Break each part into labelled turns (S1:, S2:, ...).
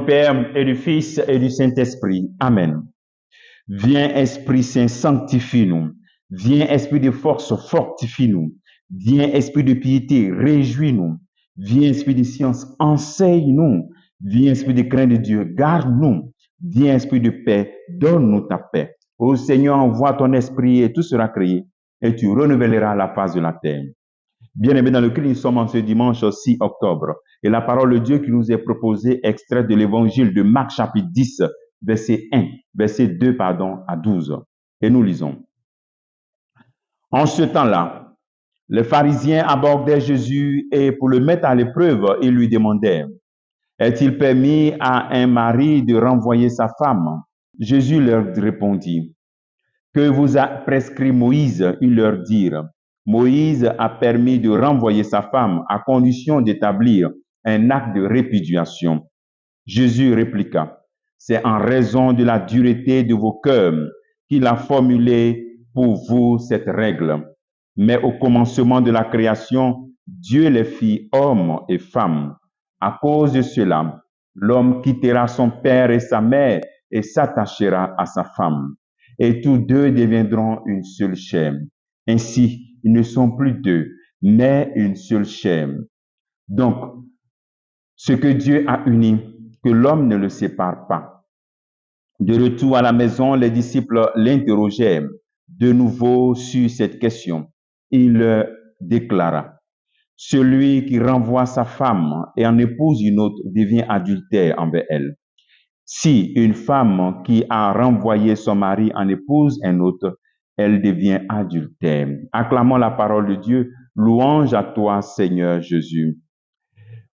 S1: Père et du Fils et du Saint-Esprit. Amen. Viens, Esprit Saint, sanctifie-nous. Viens, Esprit de force, fortifie-nous. Viens, Esprit de piété, réjouis-nous. Viens, Esprit de science, enseigne-nous. Viens, Esprit de crainte de Dieu, garde-nous. Viens, Esprit de paix, donne-nous ta paix. Ô Seigneur, envoie ton Esprit et tout sera créé, et tu renouvelleras la face de la terre. Bien-aimés dans le Christ, nous sommes en ce dimanche 6 octobre. Et la parole de Dieu qui nous est proposée, extraite de l'évangile de Marc chapitre 10, verset 2 à 12. Et nous lisons. En ce temps-là, les pharisiens abordaient Jésus et pour le mettre à l'épreuve, ils lui demandèrent, est-il permis à un mari de renvoyer sa femme? Jésus leur répondit, que vous a prescrit Moïse? Ils leur dirent, Moïse a permis de renvoyer sa femme à condition d'établir un acte de répudiation. Jésus répliqua, c'est en raison de la dureté de vos cœurs qu'il a formulé pour vous cette règle. Mais au commencement de la création, Dieu les fit hommes et femmes. À cause de cela, l'homme quittera son père et sa mère et s'attachera à sa femme. Et tous deux deviendront une seule chair. Ainsi, ils ne sont plus deux, mais une seule chair. Donc, ce que Dieu a uni, que l'homme ne le sépare pas. De retour à la maison, les disciples l'interrogèrent de nouveau sur cette question. Il déclara, celui qui renvoie sa femme et en épouse une autre devient adultère envers elle. Si une femme qui a renvoyé son mari en épouse un autre, elle devient adultère. Acclamons la parole de Dieu. Louange à toi, Seigneur Jésus.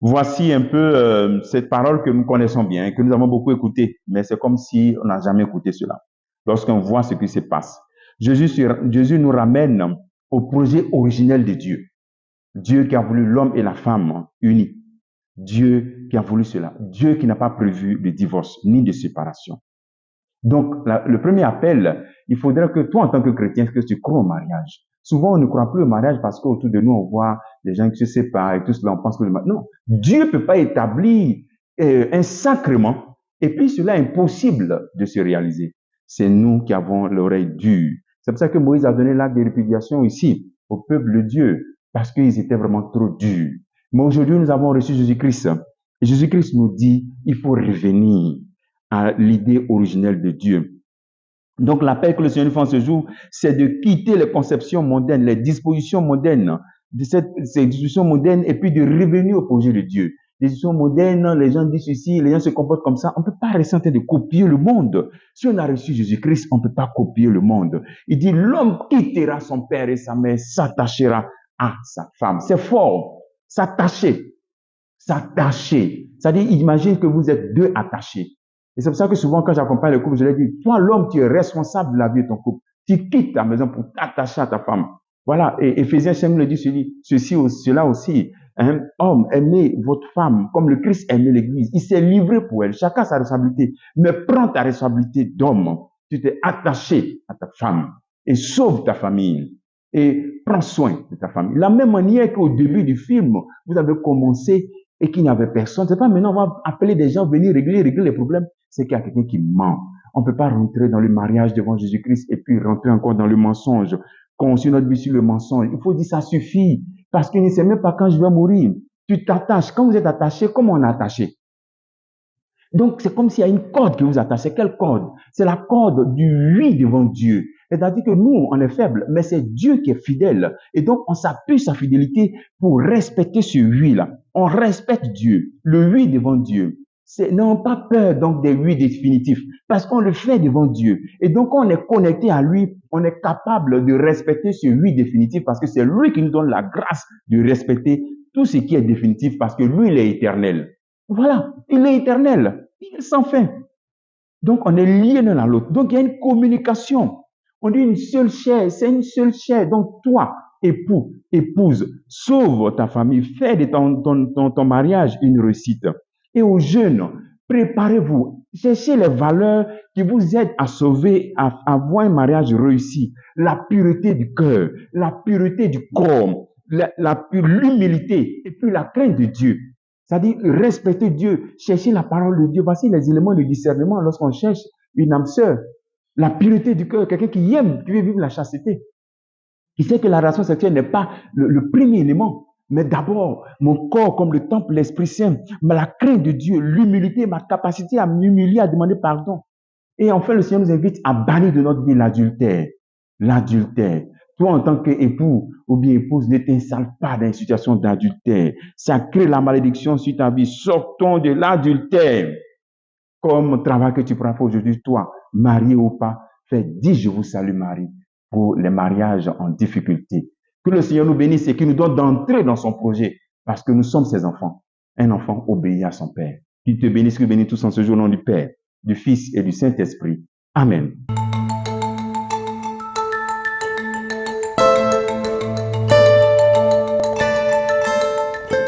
S1: Voici un peu cette parole que nous connaissons bien, que nous avons beaucoup écoutée, mais c'est comme si on n'a jamais écouté cela. Lorsqu'on voit ce qui se passe, Jésus nous ramène au projet originel de Dieu. Dieu qui a voulu l'homme et la femme unis. Dieu qui a voulu cela. Dieu qui n'a pas prévu de divorce ni de séparation. Donc, le premier appel, il faudrait que toi, en tant que chrétien, que tu crois au mariage. Souvent, on ne croit plus au mariage parce qu'autour de nous, on voit des gens qui se séparent et tout cela, on pense que le mariage... Non, Dieu ne peut pas établir un sacrement et puis cela est impossible de se réaliser. C'est nous qui avons l'oreille dure. C'est pour ça que Moïse a donné l'acte de répudiation ici au peuple de Dieu parce qu'ils étaient vraiment trop durs. Mais aujourd'hui, nous avons reçu Jésus-Christ. Et Jésus-Christ nous dit, il faut revenir à l'idée originelle de Dieu. Donc, l'appel que le Seigneur nous fait en ce jour, c'est de quitter les conceptions mondaines, les dispositions mondaines, ces dispositions mondaines, et puis de revenir au projet de Dieu. Les dispositions modernes, les gens disent ceci, les gens se comportent comme ça. On ne peut pas rester en train de copier le monde. Si on a reçu Jésus-Christ, on ne peut pas copier le monde. Il dit, l'homme quittera son père et sa mère, s'attachera à sa femme. C'est fort. S'attacher. S'attacher. C'est-à-dire, imagine que vous êtes deux attachés. Et c'est pour ça que souvent, quand j'accompagne le couple, je leur dis, toi, l'homme, tu es responsable de la vie de ton couple. Tu quittes ta maison pour t'attacher à ta femme. Voilà. Et Éphésiens 5 nous dit cela aussi. Hein? Homme, aimez votre femme comme le Christ aimait l'église. Il s'est livré pour elle. Chacun a sa responsabilité. Mais prends ta responsabilité d'homme. Tu t'es attaché à ta femme et sauve ta famille. Et prends soin de ta famille. De la même manière qu'au début du film, vous avez commencé et qu'il n'y avait personne. C'est pas maintenant on va appeler des gens, venir régler les problèmes. C'est qu'il y a quelqu'un qui ment. On ne peut pas rentrer dans le mariage devant Jésus-Christ et puis rentrer encore dans le mensonge. Construire notre vie sur le mensonge. Il faut dire ça suffit. Parce qu'il ne sait même pas quand je vais mourir. Tu t'attaches. Quand vous êtes attaché, comment on est attaché? Donc, c'est comme s'il y a une corde que vous attachez. Quelle corde? C'est la corde du oui devant Dieu. C'est-à-dire que nous, on est faible, mais c'est Dieu qui est fidèle. Et donc, on s'appuie sa fidélité pour respecter ce oui-là. On respecte Dieu, le oui devant Dieu. N'ayons pas peur donc des oui définitifs, parce qu'on le fait devant Dieu. Et donc, quand on est connecté à lui, on est capable de respecter ce oui définitif, parce que c'est lui qui nous donne la grâce de respecter tout ce qui est définitif, parce que lui, il est éternel. Voilà, il est éternel, il est sans fin. Donc, on est liés l'un à l'autre. Donc, il y a une communication. On dit une seule chair, c'est une seule chair. Donc, toi, époux, épouse, sauve ta famille, fais de ton mariage une réussite. Et aux jeunes, préparez-vous, cherchez les valeurs qui vous aident à sauver, à avoir un mariage réussi. La pureté du cœur, la pureté du corps, l'humilité et puis la crainte de Dieu. C'est-à-dire respecter Dieu, chercher la parole de Dieu. Voici les éléments de discernement lorsqu'on cherche une âme sœur. La pureté du cœur, quelqu'un qui aime, qui veut vivre la chasteté, qui sait que la relation sexuelle n'est pas le premier élément, mais d'abord mon corps comme le temple, l'Esprit Saint, la crainte de Dieu, l'humilité, ma capacité à m'humilier, à demander pardon. Et enfin, le Seigneur nous invite à bannir de notre vie l'adultère. L'adultère. Toi, en tant qu'époux ou bien épouse, ne t'installe pas dans une situation d'adultère. Ça crée la malédiction sur ta vie. Sortons de l'adultère. Comme travail que tu pourras faire aujourd'hui, toi, marié ou pas, fais 10 je vous salue Marie pour les mariages en difficulté. Que le Seigneur nous bénisse et qu'il nous donne d'entrer dans son projet parce que nous sommes ses enfants. Un enfant obéit à son Père. Qu'il te bénisse, qu'il bénisse tous en ce jour au nom du Père, du Fils et du Saint-Esprit. Amen.